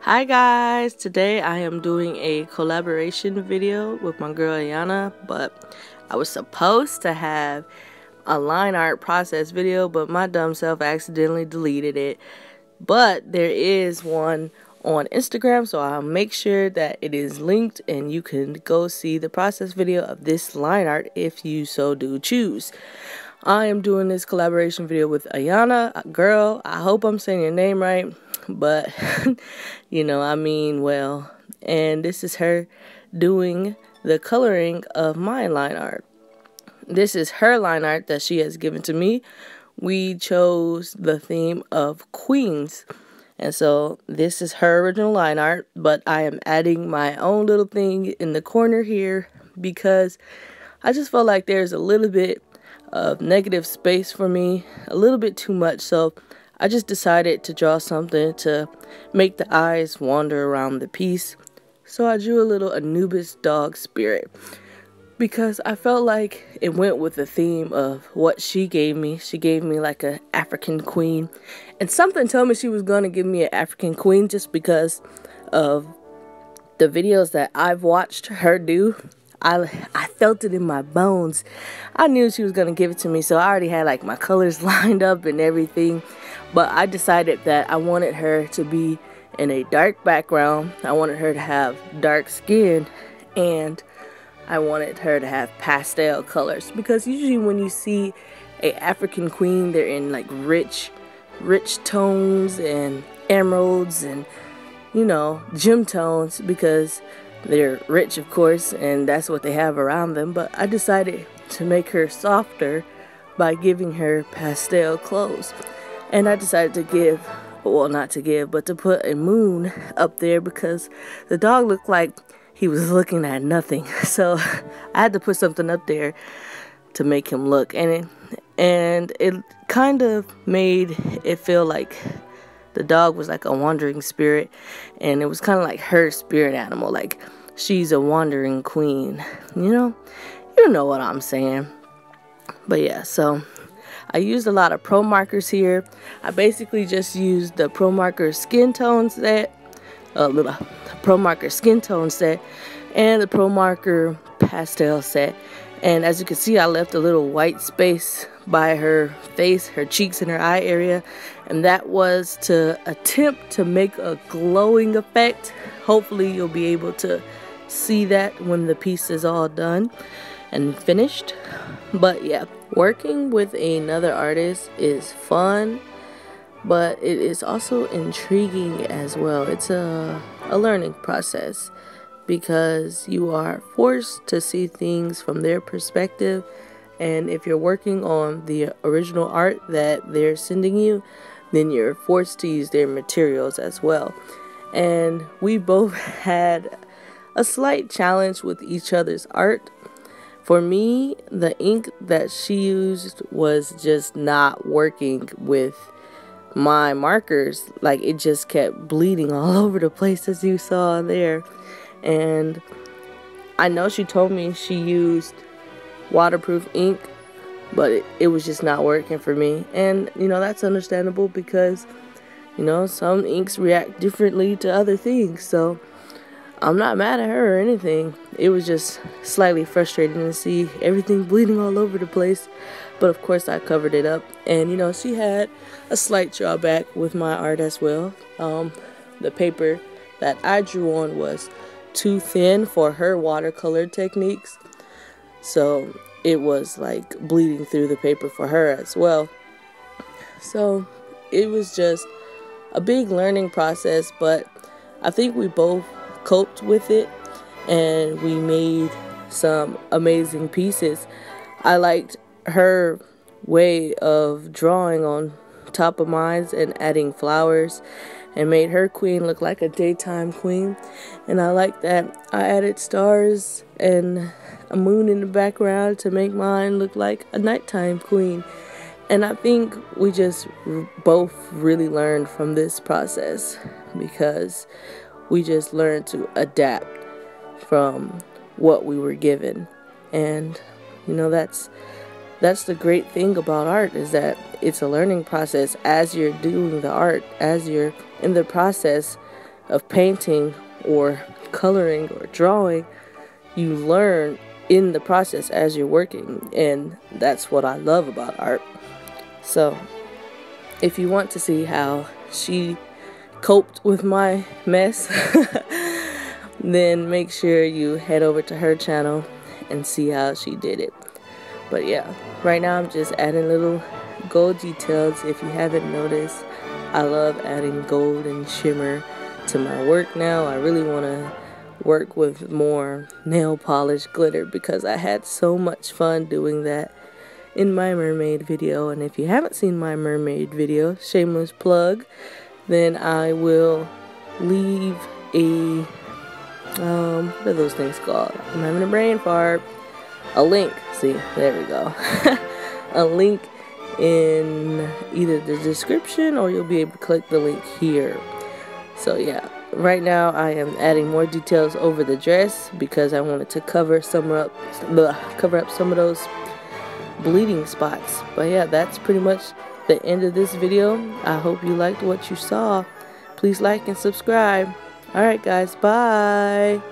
Hi guys, today I am doing a collaboration video with my girl Ayana, but I was supposed to have a line art process video, but my dumb self accidentally deleted it. But there is one on Instagram, so I'll make sure that it is linked and you can go see the process video of this line art if you so do choose. I am doing this collaboration video with Ayana. Girl, I hope I'm saying your name right, but you know, I mean well. And this is her doing the coloring of my line art. This is her line art that she has given to me. We chose the theme of queens, and so this is her original line art, but I am adding my own little thing in the corner here because I just felt like there's a little bit of negative space for me, a little bit too much, so I just decided to draw something to make the eyes wander around the piece. So I drew a little Anubis dog spirit because I felt like it went with the theme of what she gave me. She gave me like an African queen, and something told me she was going to give me an African queen just because of the videos that I've watched her do. I felt it in my bones. I knew she was going to give it to me, so I already had like my colors lined up and everything. But I decided that I wanted her to be in a dark background. I wanted her to have dark skin, and I wanted her to have pastel colors, because usually when you see a African queen, they're in like rich tones and emeralds and, you know, gem tones, because they're rich, of course, and that's what they have around them. But I decided to make her softer by giving her pastel clothes. And I decided to give, well, not to give, but to put a moon up there because the dog looked like he was looking at nothing. So I had to put something up there to make him look. And it kind of made it feel like the dog was like a wandering spirit, and it was kind of like her spirit animal, like she's a wandering queen, you know what I'm saying. But yeah, so I used a lot of Promarkers here. I basically just used the Promarker skin tone set, and the Promarker pastel set. And as you can see, I left a little white space by her face, her cheeks, and her eye area. And that was to attempt to make a glowing effect. Hopefully you'll be able to see that when the piece is all done and finished. But yeah, working with another artist is fun, but it is also intriguing as well. It's a learning process, because you are forced to see things from their perspective. And if you're working on the original art that they're sending you, then you're forced to use their materials as well. And we both had a slight challenge with each other's art. For me, the ink that she used was just not working with my markers. Like, it just kept bleeding all over the place, as you saw there. And I know she told me she used waterproof ink, but it was just not working for me. And that's understandable, because some inks react differently to other things. So I'm not mad at her or anything. It was just slightly frustrating to see everything bleeding all over the place. But of course I covered it up. And she had a slight drawback with my art as well. The paper that I drew on was too thin for her watercolor techniques, so it was like bleeding through the paper for her as well. So it was just a big learning process, but I think we both coped with it and we made some amazing pieces. I liked her way of drawing on top of mine and adding flowers, and made her queen look like a daytime queen. And I like that I added stars and a moon in the background to make mine look like a nighttime queen. And I think we just both really learned from this process, because we just learned to adapt from what we were given. And that's the great thing about art, is that it's a learning process. As you're doing the art, as you're in the process, of painting or coloring or drawing, you learn in the process as you're working, and that's what I love about art. So if you want to see how she coped with my mess, then make sure you head over to her channel and see how she did it. But yeah, right now I'm just adding little gold details. If you haven't noticed, I love adding gold and shimmer to my work now. I really want to work with more nail polish glitter because I had so much fun doing that in my mermaid video. And if you haven't seen my mermaid video, shameless plug, then I will leave a what are those things called? I'm having a brain fart. A link. See, there we go. A link in either the description, or you'll be able to click the link here. So yeah, right now I am adding more details over the dress because I wanted to cover up some of those bleeding spots. But yeah, that's pretty much the end of this video. I hope you liked what you saw. Please like and subscribe. Alright guys, bye.